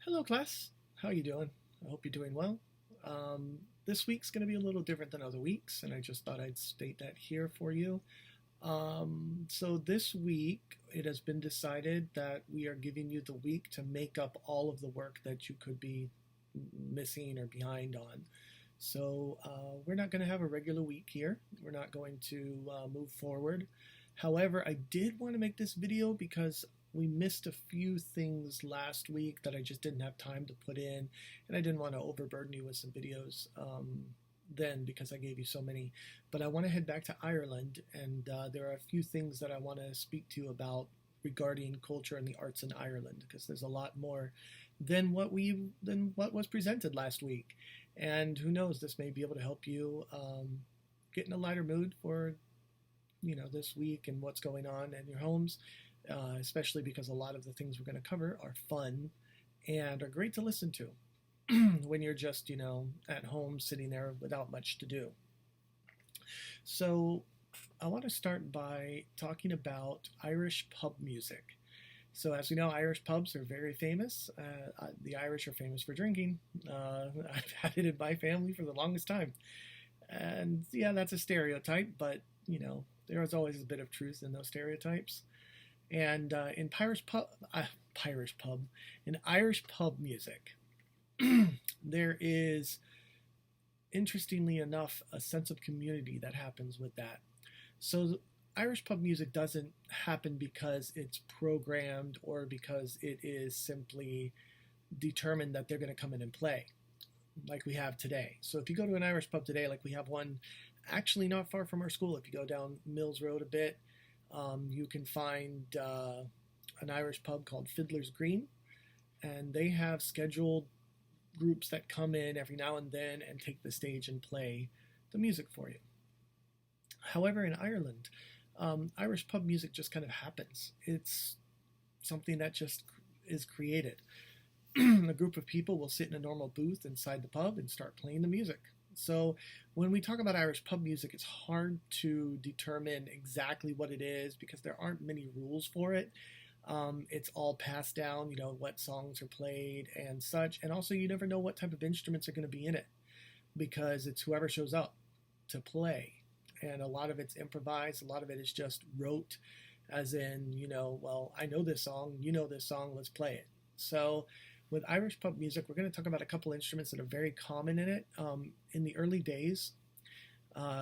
Hello, class. How you doing? I hope you're doing well. This week's going to be a little different than other weeks, and I just thought I'd state that here for you. So this week, it has been decided that we are giving you the week to make up all of the work that you could be missing or behind on. So we're not going to have a regular week here. We're not going to move forward. However, I did want to make this video because we missed a few things last week that I just didn't have time to put in, and I didn't want to overburden you with some videos then because I gave you so many. But I want to head back to Ireland, and there are a few things that I want to speak to you about regarding culture and the arts in Ireland, because there's a lot more than what was presented last week. And who knows, this may be able to help you get in a lighter mood for this week and what's going on in your homes, especially because a lot of the things we're going to cover are fun and are great to listen to when you're just at home sitting there without much to do. So I want to start by talking about Irish pub music. So as we know, Irish pubs are very famous. The Irish are famous for drinking. I've had it in my family for the longest time. And yeah, that's a stereotype, but there is always a bit of truth in those stereotypes. And in Irish pub music, there is, interestingly enough, a sense of community that happens with that. So Irish pub music doesn't happen because it's programmed or because it is simply determined that they're going to come in and play like we have today. So if you go to an Irish pub today, like we have one actually not far from our school, if you go down Mills Road a bit, you can find an Irish pub called Fiddler's Green, and they have scheduled groups that come in every now and then and take the stage and play the music for you. However, in Ireland, Irish pub music just kind of happens. It's something that just is created. A group of people will sit in a normal booth inside the pub and start playing the music. So when we talk about Irish pub music, it's hard to determine exactly what it is because there aren't many rules for it. It's all passed down, what songs are played and such. And also you never know what type of instruments are going to be in it because it's whoever shows up to play. And a lot of it's improvised. A lot of it is just rote, as in, well, I know this song, this song, let's play it. So with Irish pub music, we're going to talk about a couple instruments that are very common in it. In the early days,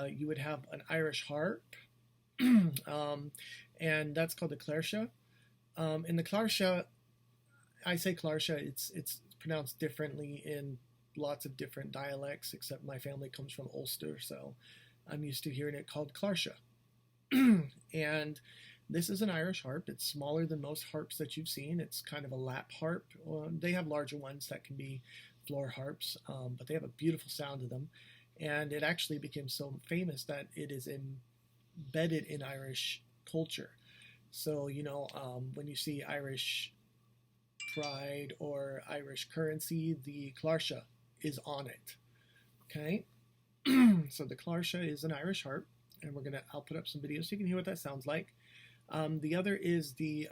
you would have an Irish harp, and that's called the clairshah. In the clairshah, I say clairshah, it's pronounced differently in lots of different dialects, except my family comes from Ulster, so I'm used to hearing it called clairshah. And this is an Irish harp. It's smaller than most harps that you've seen. It's kind of a lap harp. They have larger ones that can be floor harps, but they have a beautiful sound to them. And it actually became so famous that it is embedded in Irish culture. So, when you see Irish pride or Irish currency, the clairshah is on it. Okay? So the clairshah is an Irish harp, and I'll put up some videos so you can hear what that sounds like. The other is the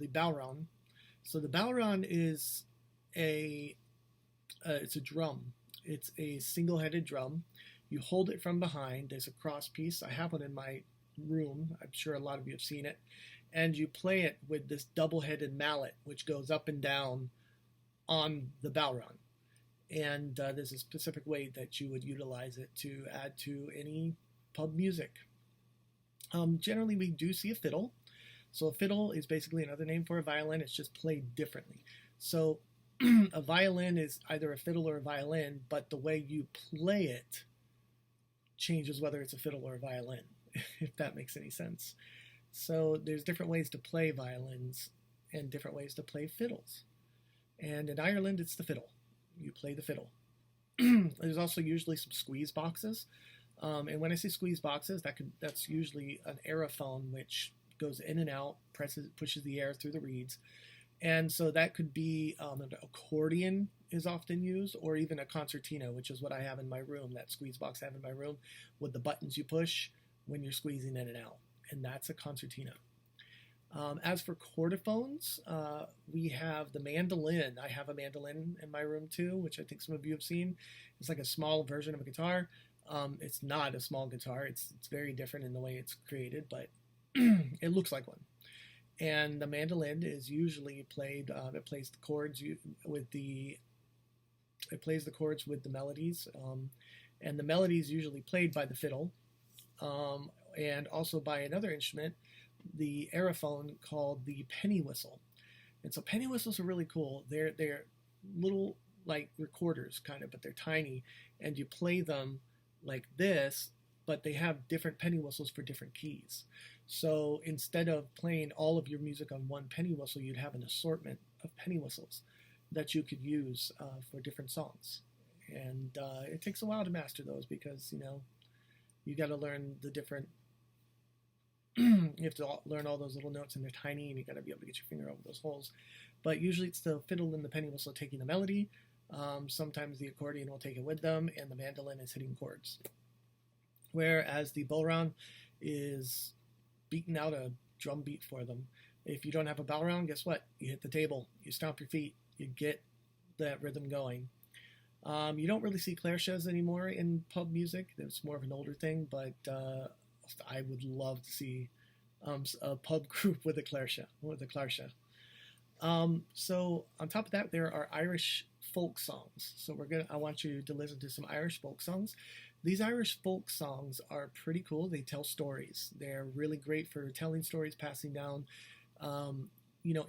bodhrán. So the bodhrán is it's a drum. It's a single-headed drum. You hold it from behind. There's a cross piece. I have one in my room. I'm sure a lot of you have seen it. And you play it with this double-headed mallet, which goes up and down on the bodhrán. And there's a specific way that you would utilize it to add to any pub music. Generally, we do see a fiddle. So a fiddle is basically another name for a violin. It's just played differently. So a violin is either a fiddle or a violin, but the way you play it changes whether it's a fiddle or a violin, if that makes any sense. So there's different ways to play violins and different ways to play fiddles. And in Ireland, it's the fiddle. You play the fiddle. There's also usually some squeeze boxes. And when I say squeeze boxes, that's usually an aerophone, which goes in and out, pushes the air through the reeds. And so that could be an accordion is often used, or even a concertina, which is what I have in my room, that squeeze box I have in my room, with the buttons you push when you're squeezing in and out. And that's a concertina. As for chordophones, we have the mandolin. I have a mandolin in my room too, which I think some of you have seen. It's like a small version of a guitar. It's not a small guitar. It's very different in the way it's created, but it looks like one. And the mandolin is usually played. It plays the chords with the. It plays the chords with the melodies, and the melody is usually played by the fiddle, and also by another instrument, the aerophone called the penny whistle. And so penny whistles are really cool. They're little like recorders kind of, but they're tiny, and you play them like this, but they have different penny whistles for different keys. So instead of playing all of your music on one penny whistle, you'd have an assortment of penny whistles that you could use for different songs. And it takes a while to master those because, you got to learn the different, you have to learn all those little notes, and they're tiny, and you got to be able to get your finger over those holes. But usually it's the fiddle and the penny whistle taking the melody. Sometimes the accordion will take it with them, and the mandolin is hitting chords. Whereas the bowround is beating out a drum beat for them. If you don't have a bowround, guess what? You hit the table, you stomp your feet, you get that rhythm going. You don't really see clairshas anymore in pub music. It's more of an older thing, but I would love to see a pub group with a clairsha. So on top of that, there are Irish folk songs. So I want you to listen to some Irish folk songs. These Irish folk songs are pretty cool. They tell stories. They're really great for telling stories, passing down,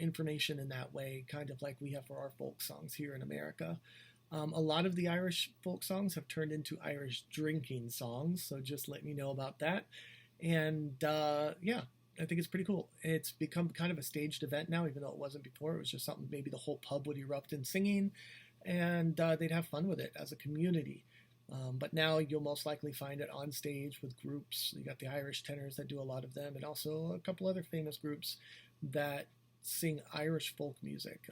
information in that way, kind of like we have for our folk songs here in America. A lot of the Irish folk songs have turned into Irish drinking songs, so just let me know about that. And yeah, I think it's pretty cool. It's become kind of a staged event now, even though it wasn't before. It was just something maybe the whole pub would erupt in singing, and they'd have fun with it as a community. But now you'll most likely find it on stage with groups. You got the Irish tenors that do a lot of them, and also a couple other famous groups that sing Irish folk music.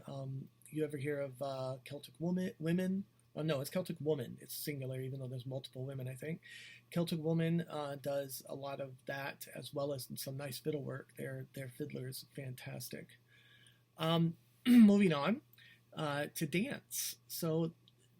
You ever hear of Celtic Women? Oh, no, it's Celtic Woman. It's singular, even though there's multiple women, I think. Celtic Woman does a lot of that, as well as some nice fiddle work. Their fiddler is fantastic. Moving on to dance. So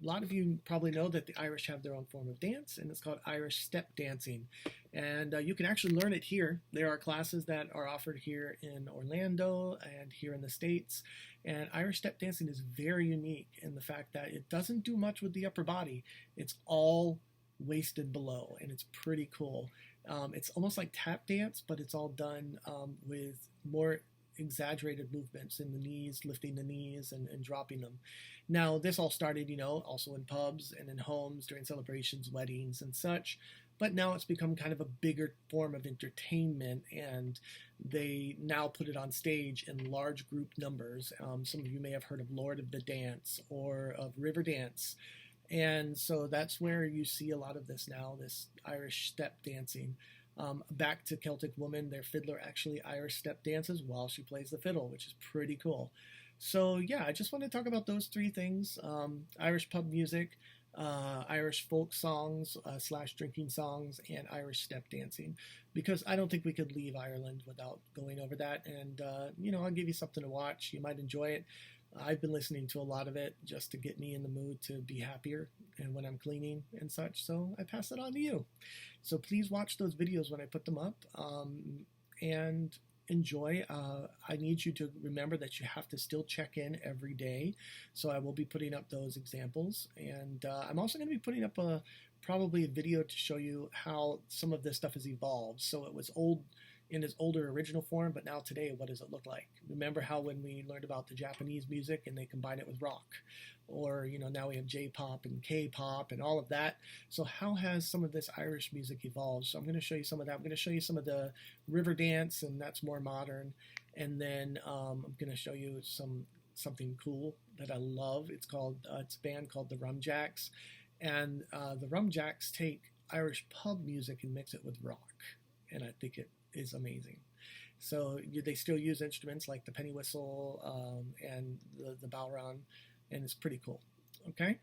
a lot of you probably know that the Irish have their own form of dance, and it's called Irish step dancing. And you can actually learn it here. There are classes that are offered here in Orlando and here in the States. And Irish step dancing is very unique in the fact that it doesn't do much with the upper body. It's all waisted below, and it's pretty cool. It's almost like tap dance, but it's all done with more exaggerated movements in the knees, lifting the knees and dropping them. Now, this all started, also in pubs and in homes during celebrations, weddings, and such. But now it's become kind of a bigger form of entertainment, and they now put it on stage in large group numbers. Some of you may have heard of Lord of the Dance or of River Dance. And so that's where you see a lot of this now, this Irish step dancing. Back to Celtic Woman, their fiddler actually Irish step dances while she plays the fiddle, which is pretty cool. So yeah, I just want to talk about those three things: Irish pub music, Irish folk songs / drinking songs, and Irish step dancing, because I don't think we could leave Ireland without going over that. And I'll give you something to watch. You might enjoy it. I've been listening to a lot of it just to get me in the mood to be happier and when I'm cleaning and such. So I pass it on to you. So please watch those videos when I put them up and enjoy. I need you to remember that you have to still check in every day. So I will be putting up those examples. And I'm also going to be putting up probably a video to show you how some of this stuff has evolved. So it was old in its older original form, but now today, what does it look like? Remember how when we learned about the Japanese music and they combine it with rock? Or, now we have J-pop and K-pop and all of that. So how has some of this Irish music evolved? So I'm going to show you some of that. I'm going to show you some of the river dance, and that's more modern. And then I'm going to show you something cool that I love. It's a band called the Rum Jacks. And the Rum Jacks take Irish pub music and mix it with rock. And I think it is amazing. So they still use instruments like the penny whistle and the bowround, and it's pretty cool. Okay,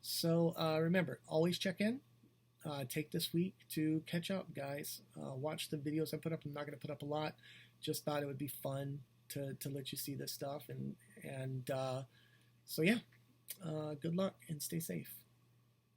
so remember, always check in. take this week to catch up, guys. Watch the videos I put up. I'm not going to put up a lot. Just thought it would be fun to let you see this stuff. And so, yeah, good luck and stay safe.